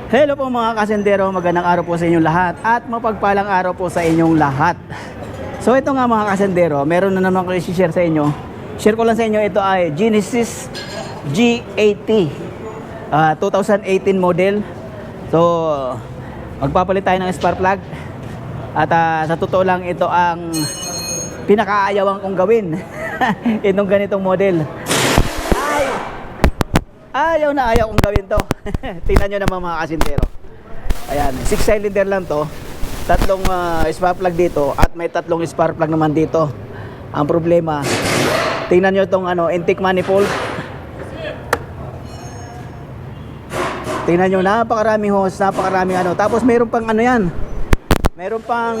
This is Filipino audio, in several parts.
Hello po mga kasendero, magandang araw po sa inyong lahat at mapagpalang araw po sa inyong lahat. So ito nga mga kasendero, meron na naman ko i-share sa inyo. Share ko lang sa inyo, ito ay Genesis G80 2018 model. So magpapalit tayo ng spark plug. At sa totoo lang, ito ang pinakaayawan kong gawin. Itong ganitong model. Ayaw na ayaw kong gawin to. Tingnan nyo naman mga kasintero. Ayan, 6 cylinder lang to. Tatlong spark plug dito at may tatlong spark plug naman dito. Ang problema, tingnan nyo itong intake manifold. Tingnan nyo, napakaraming hose, napakaraming Tapos mayroon pang yan. Mayroon pang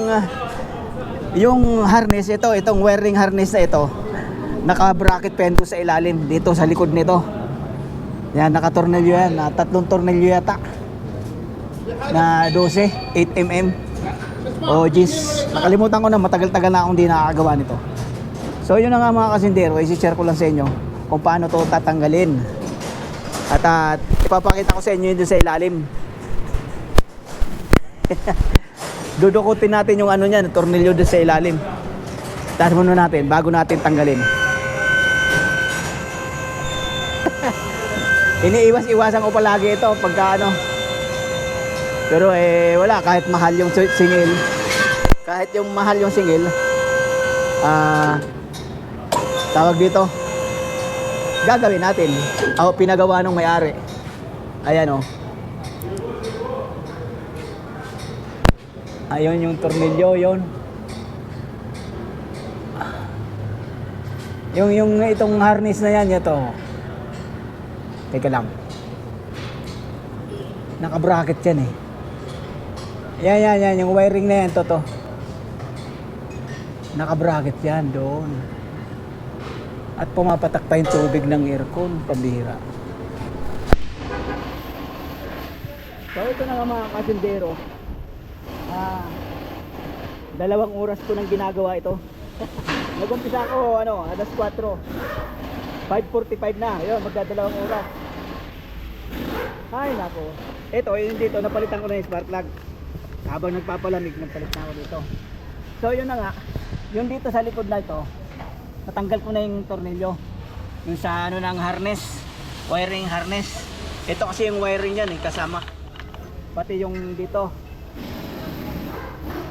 yung harness ito, itong wiring harness na ito. Naka-bracket pen sa ilalim dito sa likod nito. Yan, naka-tornilyo yan, tatlong tornilyo yata na 12, 8mm o jeez, nakalimutan ko na, matagal-tagal na akong hindi nakakagawa nito. So yun na nga mga kasindero, isi-share ko lang sa inyo kung paano to tatanggalin. At ipapakita ko sa inyo yun sa ilalim. Dudukutin natin yung niyan, tornilyo doon sa ilalim. Taas muna natin bago natin tanggalin. Iniiwas-iwasan ko palagi ito pagka Pero wala, kahit mahal yung singil, kahit yung mahal yung singil, tawag dito, gagawin natin. Pinagawa ng may-ari. Ayan ayun yung tornilyo, yun. Yung itong harness na yan, ito. Teka lang. Naka-bracket yan eh. Yan. Yung wiring na yan, to. Naka-bracket yan doon. At pumapatak pa yung tubig ng aircon, pambihira. So ito na nga mga kasindero. 2 oras ko nang ginagawa ito. Nag-umpisa ako, alas 4. 5:45 na. Ayun, magdadalawang oras. Ay, nako. Ito, yun dito, napalitan ko na yung spark plug. Habang nagpapalamig, nagpalit na ako dito. So, yun na nga. Yung dito sa likod na ito, natanggal ko na yung tornilyo. Yung sa ng harness, wiring harness. Ito kasi yung wiring yan, kasama. Pati yung dito.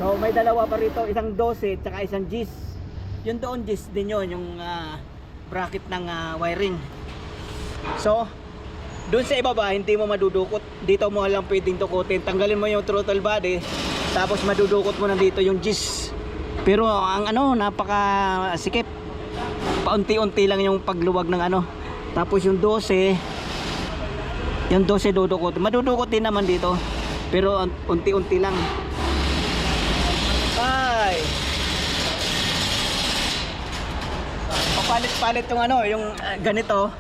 So, may dalawa pa rito. Isang 12, tsaka isang G's. Yung doon G's din yun, yung bracket ng wiring. So doon sa ibaba hindi mo madudukot, dito mo lang pwedeng dukutin. Tanggalin mo yung throttle body, tapos madudukot mo na dito yung G's. Pero ang napaka sikip, paunti-unti lang yung pagluwag ng tapos yung 12 dudukot, madudukot din naman dito, pero unti-unti lang. Ay, palit-palit yung ganito,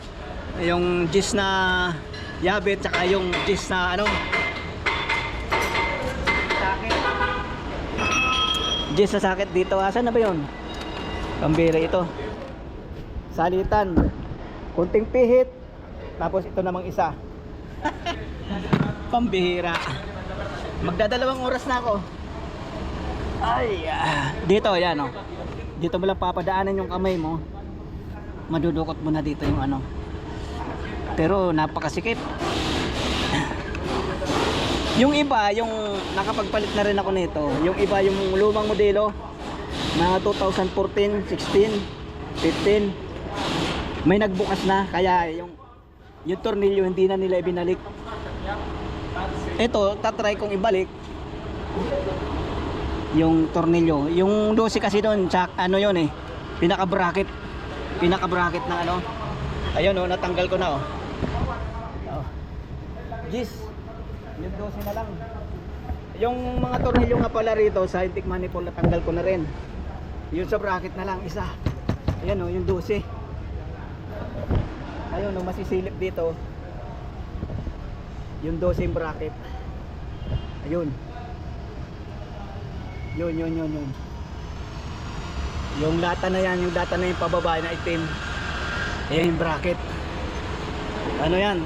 yung G's na yabit, tsaka yung G's na sakit. G's na sakit dito. Asan na ba yun? Pambira ito. Salitan. Kunting pihit. Tapos ito namang isa. Pambihira. Magdadalawang oras na ako. Ay, dito, yan dito mo lang papadaanan yung kamay mo. Madudukot mo na dito yung pero napakasikip. Yung iba, yung nakapagpalit na rin ako nito, yung iba yung lumang modelo na 2014, 16, 15, may nagbukas na, kaya yung tornilyo hindi na nila ibinalik. Ito, tatry kong ibalik yung tornilyo. Yung 12 kasi doon, yun pinaka-bracket ng ayun natanggal ko na G's, yung 12 na lang. Yung mga tornilyo nga pala rito sa intake manifold, natanggal ko na rin. Yung sa bracket na lang isa. Ayan yung 12. Ayun masisilip dito yung 12 bracket. Ayun. Yun. Yung lata na yan, yung pababa na itim. Ayan yung bracket. ano yan,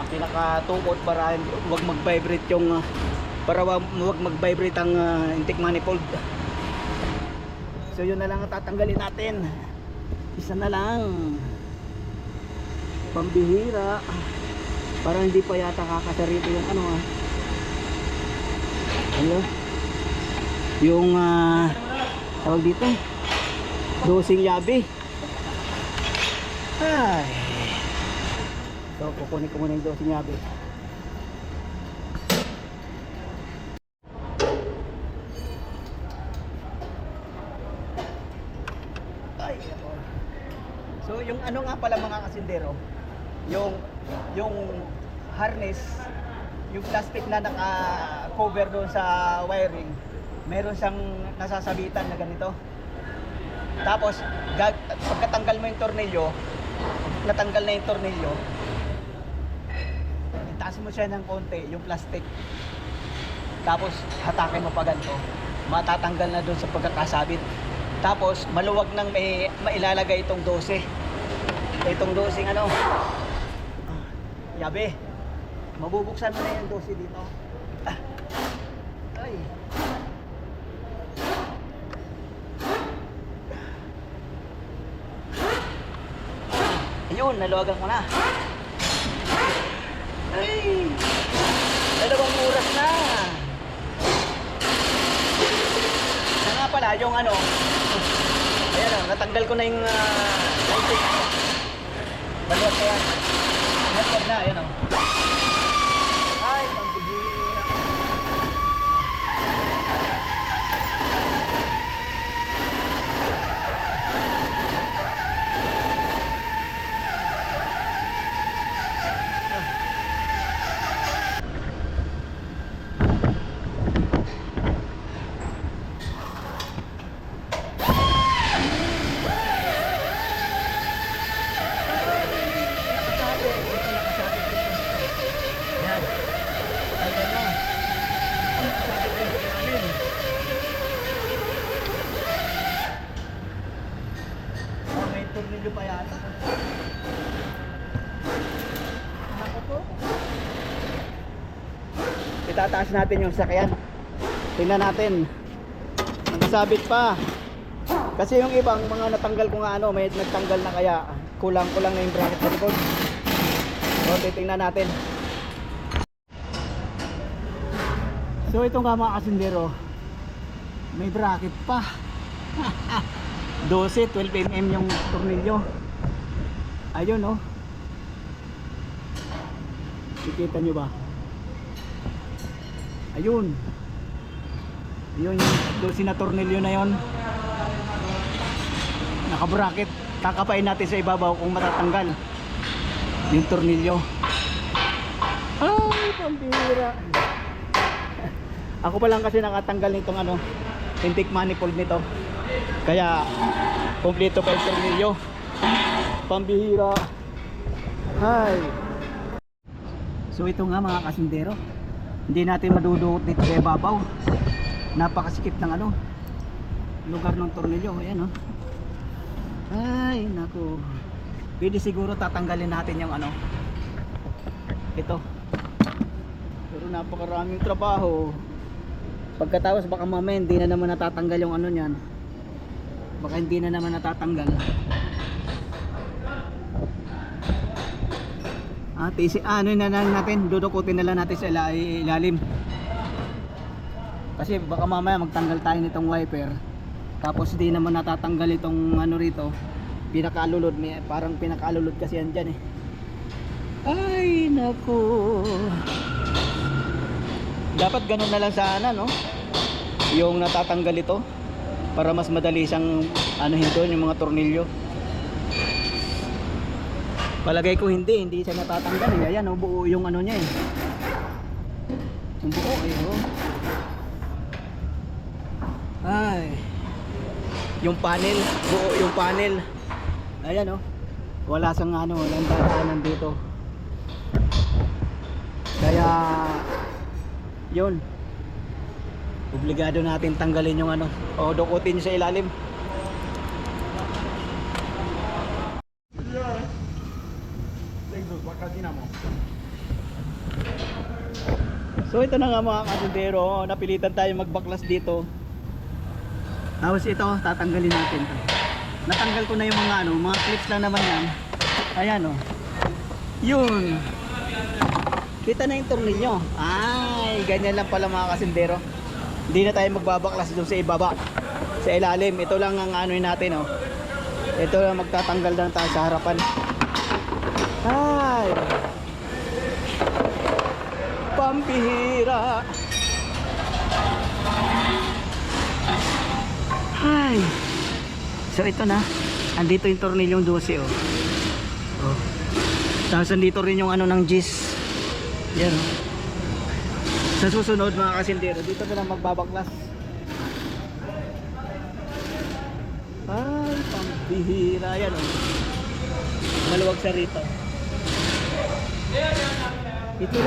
pinaka-tukot para wag mag-vibrate yung para wag mag-vibrate ang intake manifold. So yun na lang ang tatanggalin natin. Isa na lang. Pambihira. Para hindi pa yata kakasarito yung ano ano? Yung tawag dito. Dosing yabe. Ay. So kukunin ko muna yung dosing yabe. Ay, ako. So yung ano nga pala mga kasindero, yung harness, yung plastic na naka-cover doon sa wiring, meron siyang nasasabitan na ganito. Tapos pagkatanggal mo yung tornilyo, natanggal na yung tornilyo, itaas mo siya ng konti yung plastic, tapos hatakin mo pa ganito, matatanggal na doon sa pagkakasabit. Tapos maluwag nang may mailalagay itong 12 ano yabe. Mabubuksan mo na yung 12 dito. Ay. Ayun, naluwagan ko na. Ay. 2 oras na. Na nga pala, yung ano, ayan o, natanggal ko na yung lighting. Baluwag ko yan. Baluwag na, ayan o. Ay, pambihira. Tornilyo pa yata. Ako po. Itataas natin yung sakyan. Tingnan natin. Nasabit pa. Kasi yung ibang mga natanggal ko nga ano, may nagtanggal na kaya kulang-kulang na yung bracket sa likod. So titingnan natin. So ito nga mga kasindero, may bracket pa. 12 mm yung tornilyo. Ayun oh. Nakikita nyo ba? Ayun. Yun yung 12 na tornilyo na yon. Naka-bracket. Kakapain natin sa ibabaw kung matatanggal yung tornilyo. Ay, pambihira. Ako pa lang kasi nakatanggal nitong ano, intake manifold nito. Kaya kompleto pa yung tornilyo. Pambihira. Hay. So ito nga mga kasindero, hindi natin madudukot dito sa ibabaw. Napakasikip ng ano, lugar ng tornilyo. Ayan oh. Ay naku. Pwede siguro tatanggalin natin yung ano, ito. Pero napakaraming trabaho. Pagkatapos baka mamaya hindi na naman natatanggal yung ano niyan. Baka hindi na naman natatanggal. Ano na lang natin, dudukutin na lang natin sa ilalim. Kasi baka mamaya magtanggal tayo nitong wiper. Tapos hindi naman natatanggal itong ano rito. Pinakaalulod, parang pinakaalulod kasi yan dyan eh. Ay naku. Dapat ganun na lang sana no, yung natatanggal ito, para mas madali siyang anuhin doon yung mga tornilyo. Palagay ko hindi siya natatanggal eh. Ayan oh, buo yung ano niya eh. Yung buo eh oh. Ay. Yung panel, buo yung panel. Ayan oh. Wala sang ano, walang dadaanan dito. Kaya yun, obligado natin tanggalin yung ano, o dukutin sa ilalim. Baka dinamo. So ito na nga mga kasundero, napilitan tayo magbaklas dito. Tapos ito, tatanggalin natin to. Natanggal ko na yung mga mga clips lang naman yan. Ayan oh. Yun. Kita na yung tornilyo. Ay, ganyan lang pala mga kasundero. Hindi na tayo magbabaklas doon sa ibaba. Sa ilalim, ito lang ang natin oh. Ito lang magtatanggal lang tayo sa harapan. Ay. Pambihira. Ay. So ito na. Andito yung tornilyong 12 oh. Oh. Tapos andito rin yung ng gis. Yan oh. Sa susunod mga kasindero, dito na lang magbabaklas. Ay, pambihira yan oh. Maluwag sa rito. Ito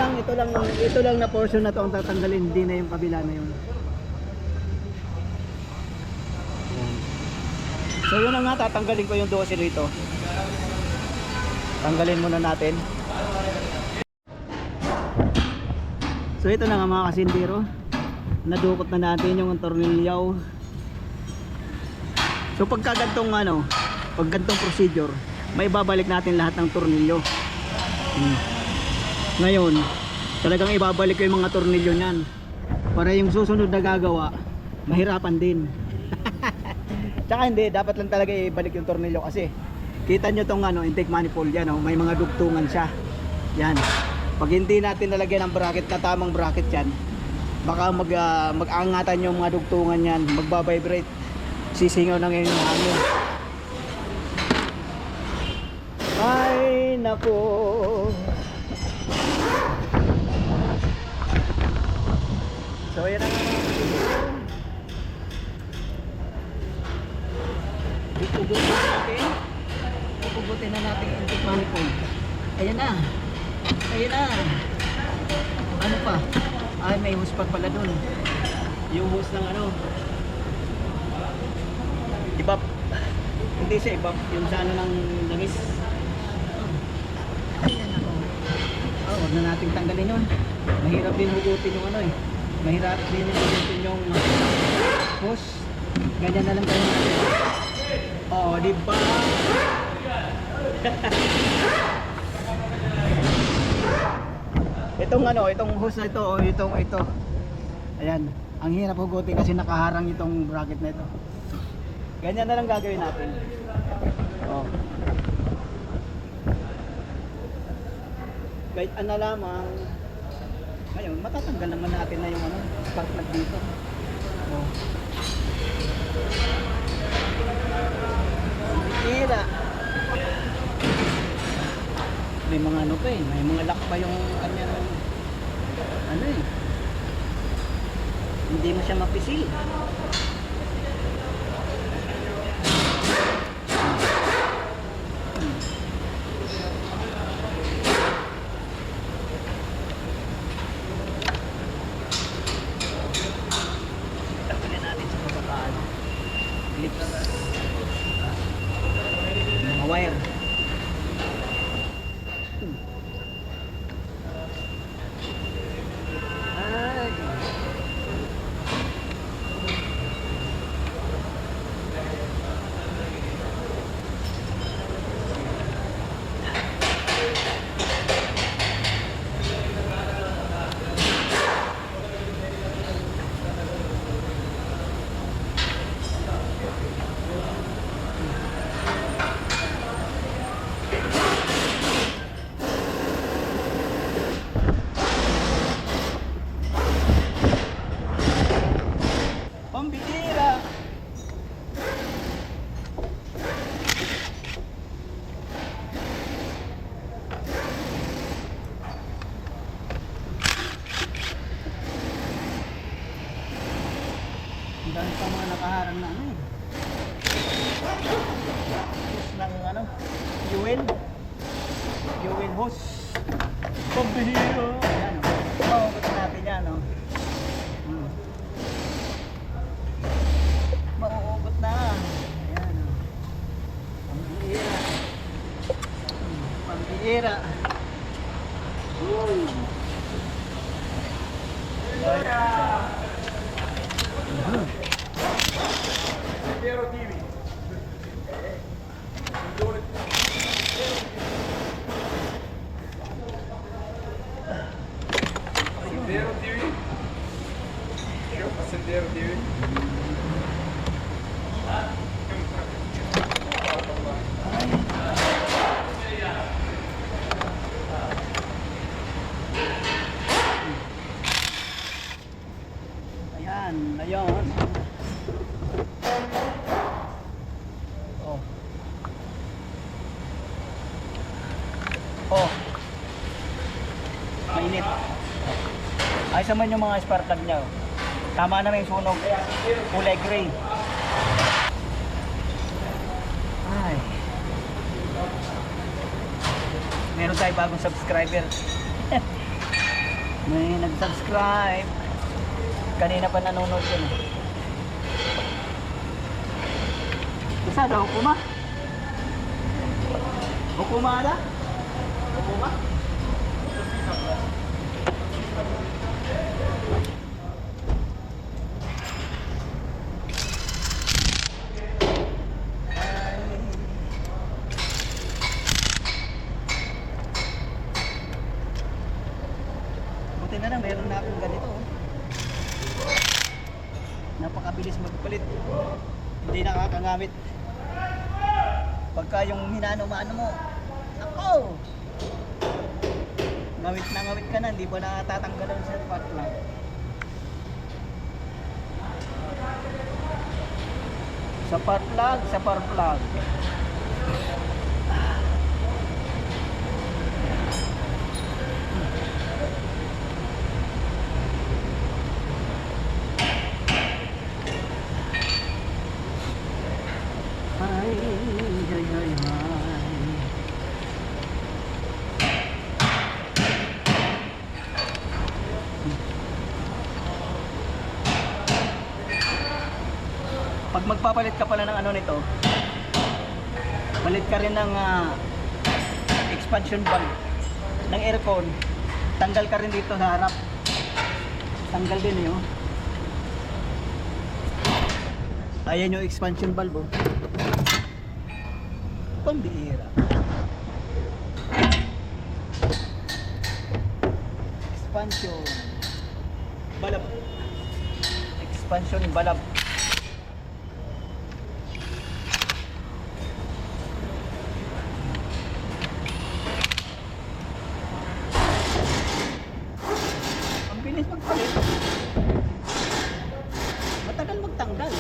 lang na portion na to ang tatanggalin, hindi na yung kabila na yun. So yun na nga, tatanggalin ko yung 12 rito. Tanggalin muna natin. So ito na nga mga kasindero, nadukot na natin yung tornilyaw. So pagka gantong pag gantong procedure, may babalik natin lahat ng tornilyo. Ngayon, talagang ibabalik ko yung mga tornilyo niyan para yung susunod na gagawa, mahirapan din. Tsaka hindi, dapat lang talaga ibalik yung tornilyo kasi kita nyo tong intake manifold yan may mga dugtungan siya. Yan. Pag hindi natin nalagyan ng bracket na tamang bracket yan, baka mag-angatan yung mga dugtungan yan, magbabibrate, sisingaw na ngayon yung hangin. Ay nako. So yan ang Pupugutin na natin yung intake manifold. Ayan na. Ayan na. Ano pa? Ay, may hose pa pala dun. Yung hose ng ibap. Hindi siya ibap. Yung sa ng langis. Ayan ako. Huwag na natin tanggalin yun. Mahirap din hugutin yung mahirap din hugutin yung hose. Ganyan na lang tayo natin. Diba? Itong hose na ito, ito. Ayan, ang hirap hugutin kasi nakaharang itong bracket na ito. Ganyan na lang gagawin natin. Kahit lamang. Ngayon, matatanggal naman natin na yung spark plug dito. Tira. May mga may mga lock pa yung kanya hindi mo siya mapisil. Tanggalin natin sa babaan clips, mga wire. Pambihira. Ang dami pa mga nakaharang na ng fuel hose. Pambihira. Ayan gusto natin yan mauugot na. Ayan pambihira. Acendero TV. Acendero TV. Ayan, ayun. Oh. Oh. Mainit. Ayos naman yung mga spark plug niya. Oh. Tama na yung sunog. Kulay gray. Ay. Meron tayo bagong subscriber. May nag-subscribe. Kanina pa nanonood yun. Isa daw, hukuma? Hukuma ada? Hukuma? Buti na lang, meron na akong ganito. Napakabilis magpalit. Hindi nakakangamit. Pagka yung hinano-mano mo, ako! Ngawit ka na, hindi ba natatanggalan sa spark plug? Sa spark plug. Ay, ay, ay, ay. Pag magpapalit ka pala ng ano nito, palit ka rin ng expansion valve ng aircon, tanggal ka rin dito sa harap. Tanggal din yun. Ayan yung expansion valve. Oh. Pambihira. Expansion balab. Expansion balab. Ang bilis magpalit. Matagal magtanggal.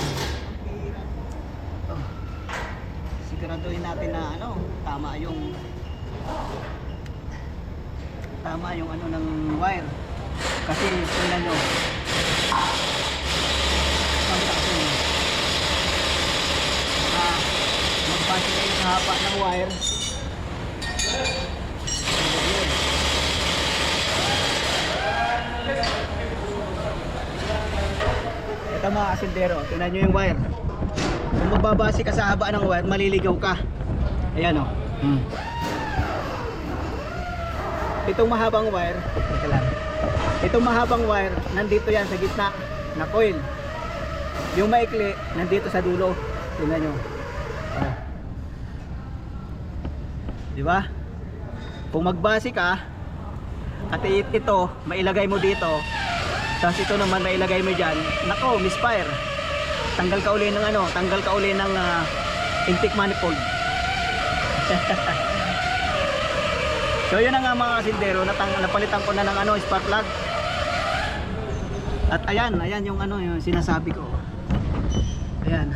Oh. Siguraduhin natin na tama yung ano ng wire. Kasi tingnan nyo. Magbase kayo sa haba ng wire. Ito mga kasindero, tingnan nyo yung wire. Kung magbabase ka sa haba ng wire, maliligaw ka. Ayan o. Itong mahabang wire, itong mahabang wire, nandito yan sa gitna na coil. Yung maikli, nandito sa dulo. Tingnan nyo. Diba? Kung magbase ka, at ito, mailagay mo dito, tapos ito naman mailagay mo dyan, nako, misfire. Tanggal ka uli ng intake manifold. So yun na nga mga kasindero, napalitan ko na ng spark plug. At ayan yung yung sinasabi ko. Ayan.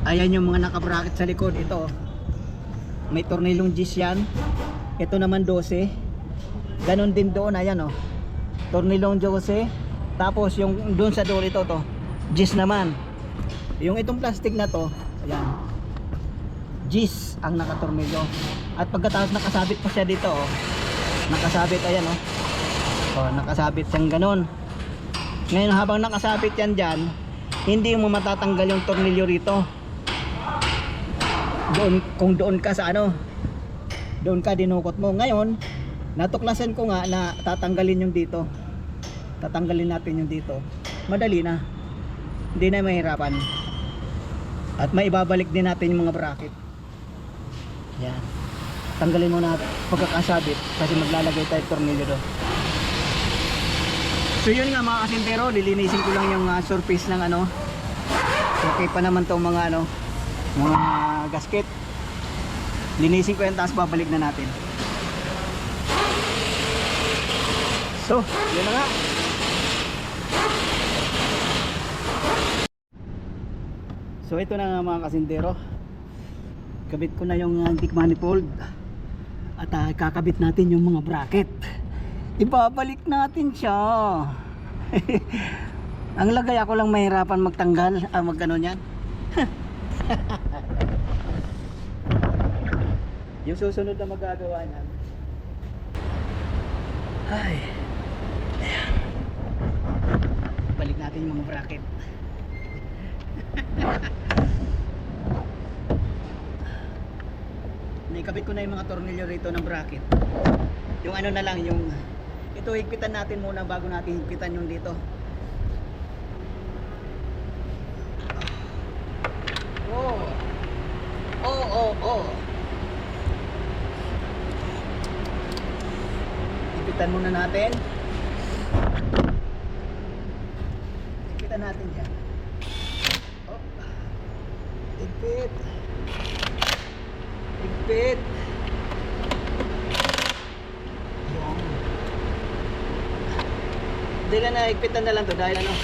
Ayan yung mga naka-bracket sa likod. Ito. May tornilong Gis yan. Ito naman 12. Ganon din doon, ayan oh. Tornilong 12. Tapos yung doon sa door ito to, Gis naman. Yung itong plastic na to, ayan. Gis ang nakatornilyo. At pagkatapos nakasabit pa siya dito oh. Nakasabit ayan oh. Oh, nakasabit siyang ganon. Ngayon habang nakasabit yan dyan, hindi mo matatanggal yung tornilyo rito. Kung doon ka sa doon ka dinukot mo. Ngayon Natuklasan ko nga na tatanggalin yung dito. Tatanggalin natin yung dito. Madali na. Hindi na mahirapan. At maibabalik din natin yung mga bracket. Yan. Tanggalin mo na pagkakasabit kasi maglalagay tayo tornilyo doon. So yun nga mga kasintero, lilinisin ko lang yung surface ng ano. Okay pa naman tong mga ano, mga gasket. Linisin ko yan tapos babalik na natin. So, yun na nga. So ito na nga mga kasintero. Kabit ko na yung antique manifold. At kakabit natin yung mga bracket. Ibabalik natin siya. Ang lagay ako lang mahirapan magtanggal, magano niyan. Yung susunod na magagawa niyan. Ay. Ayan. Balik natin yung mga bracket. Naikabit ko na yung mga tornilyo rito ng bracket. Yung ano na lang, yung ito higpitan natin muna bago natin higpitan yung dito. Oh. Oh, oh, oh. Higpitan muna natin. Higpitan natin dyan. Oh. Higpit. Higpit. Dahil na higpitan na lang to dahil ano,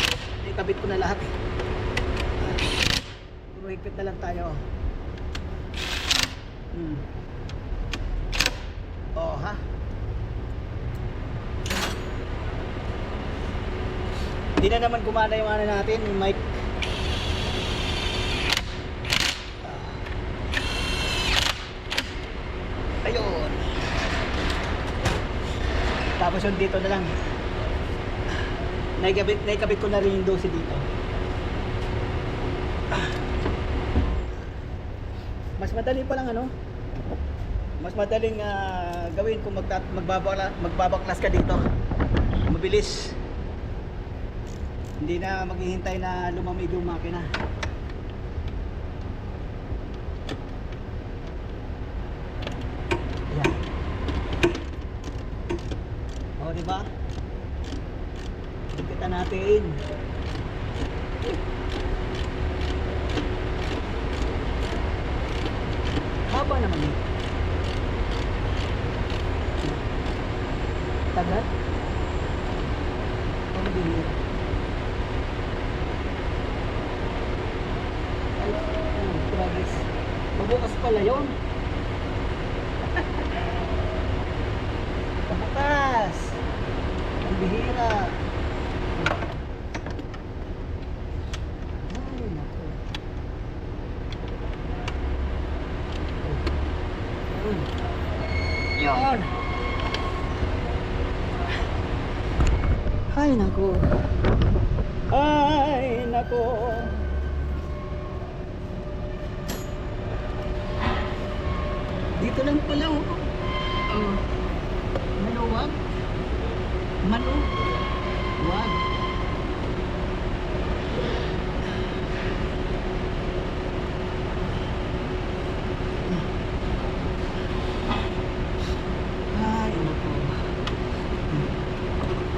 ikabit ko na lahat eh. Puro higpit na lang tayo. Oh ha. Hindi na naman gumana yung ano natin, yung mic. Ayun. Tapos yung dito na lang. Naikabit ko na rin yung 12 dito. Mas madali pa lang ano. Mas madaling gawin kung magbabaklas ka dito. Mabilis. Hindi na maghihintay na lumamig yung makina. Yan. O, diba? Higpitan natin. Haba naman eh. Tagat? Ano din yun? Ay, Travis. Mabukas pala yun. Mabukas. Ang bihira. Ay, naku. Yun. Ay, naku. Ay, naku. Dito lang pala, oh. Maluwag. Maluwag. Ay, naku.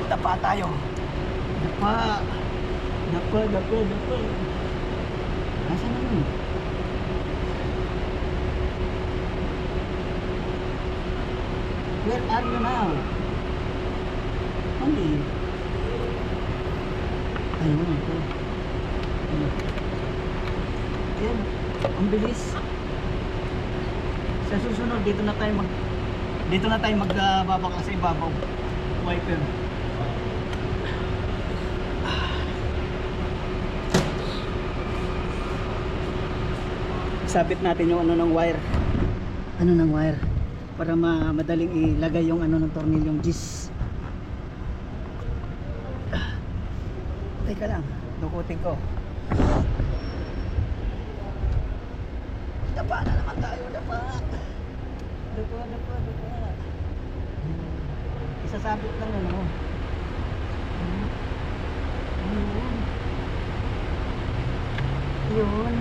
Dapa tayo. Dapa. Dapa. Nasaan na yun? Where are you now? Hindi. Ayun ito. Ayan. Ang bilis. Sa susunod, dito na tayo magbabaklas sa ibabaw. Wiper. Sabit natin yung ano ng wire. Ano ng wire? Para madaling ilagay yung ano ng tornilyong gis. Teka lang, dukutin ko. Dapa na naman tayo, dapa. Isasabit lang yun, oh. Yun. Yun.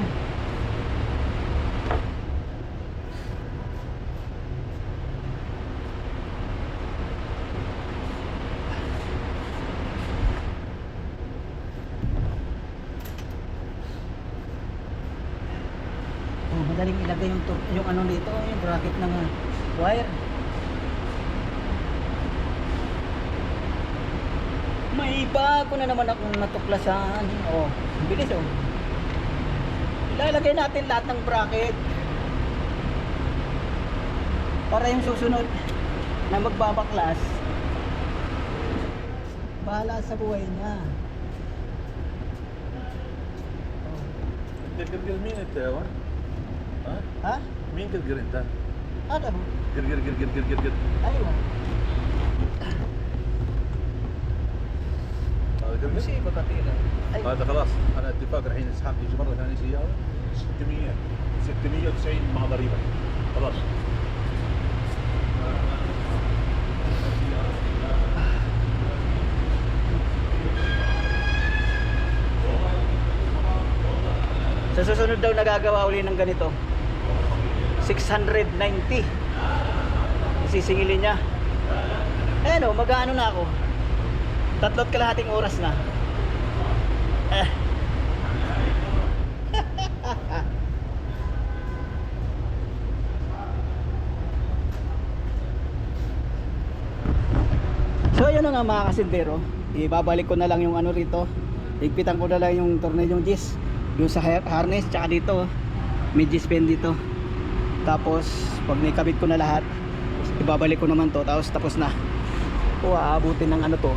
Oh, madaling ilagay yung ano dito, yung bracket ng wire. May bago na naman akong natuklasan. Oh, bilis oh. Ilalagay natin lahat ng bracket para yung susunod na magbabaklas bahala sa buhay niya. قرقر مين انت يا ولد؟ ها؟ Ha? مين قرقر انت؟ Ano? قرقر قرقر قرقر قرقر Ayun. هذا قرقر؟ Musiba katira. Ay, هذا خلاص انا اتفاق الحين اسحاق يجي مره ثانيه سياره 600 690 مع ضريبه خلاص. sa susunod daw nagagawa uli ng ganito 690 sisingilin niya. Ayan o, mag-ano na ako 3.5 oras na. So yun na nga mga kasindero, ibabalik ko na lang yung ano rito, higpitan ko na lang yung tornilyong gis yung sa harness, tsaka dito may gis pen dito. Tapos pag naikabit ko na lahat, ibabalik ko naman to, tapos na. O aabutin ng ano to,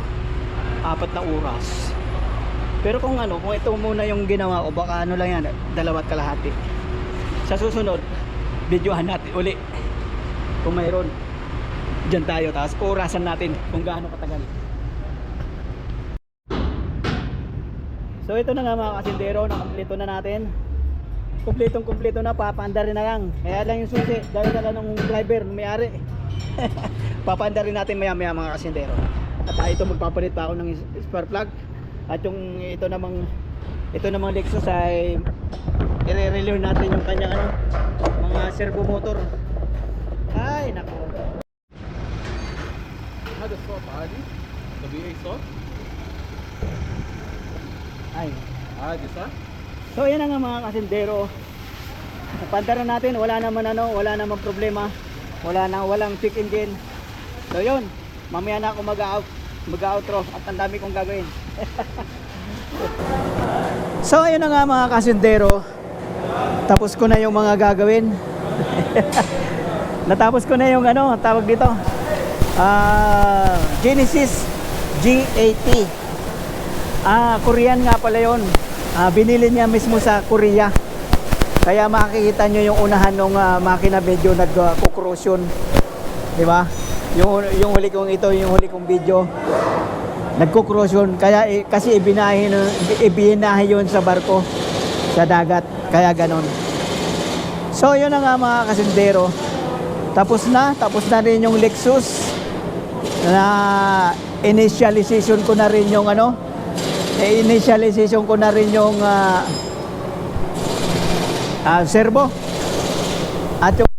4 na oras. Pero kung ano, kung ito muna yung ginawa ko, baka ano lang yan, 2.5. Sa susunod, videohan natin uli kung mayroon. Diyan tayo, tapos orasan natin kung gaano katagal. So ito na nga mga kasindero, nakompleto na natin. Kumpletong-kumpleto na, papanda rin na lang. Kaya lang yung susi, dahil na lang ng driver, may-ari. Papanda rin natin maya-maya mga kasindero. At ito magpapalit pa ako ng spark plug. At yung ito namang Lexus ay i-relay natin yung kanyang ano, mga servo motor. Ay nako. هذا الصوت عادي طبيعي صوت Ay. عادي صح؟ So yan na nga mga kasindero. Napanda na natin, wala naman problema. Walang check engine. So yun, mamaya na ako mag-outro at ang dami kong gagawin. So ayun na nga mga kasindero. Tapos ko na yung mga gagawin. Natapos ko na yung ano, tawag dito. Genesis G80. Korean nga pala yun. Binili niya mismo sa Korea. Kaya makikita nyo yung unahan ng makina medyo nag-corrosion. Diba? Yung huli kong ito, yung huli kong video, nagko-corrosion. Kaya kasi ibinahe yun sa barko, sa dagat. Kaya ganon. So yun na nga mga kasindero. Tapos na rin yung Lexus. Na initialization ko na rin yung ano, initialization ko na rin yung servo at yung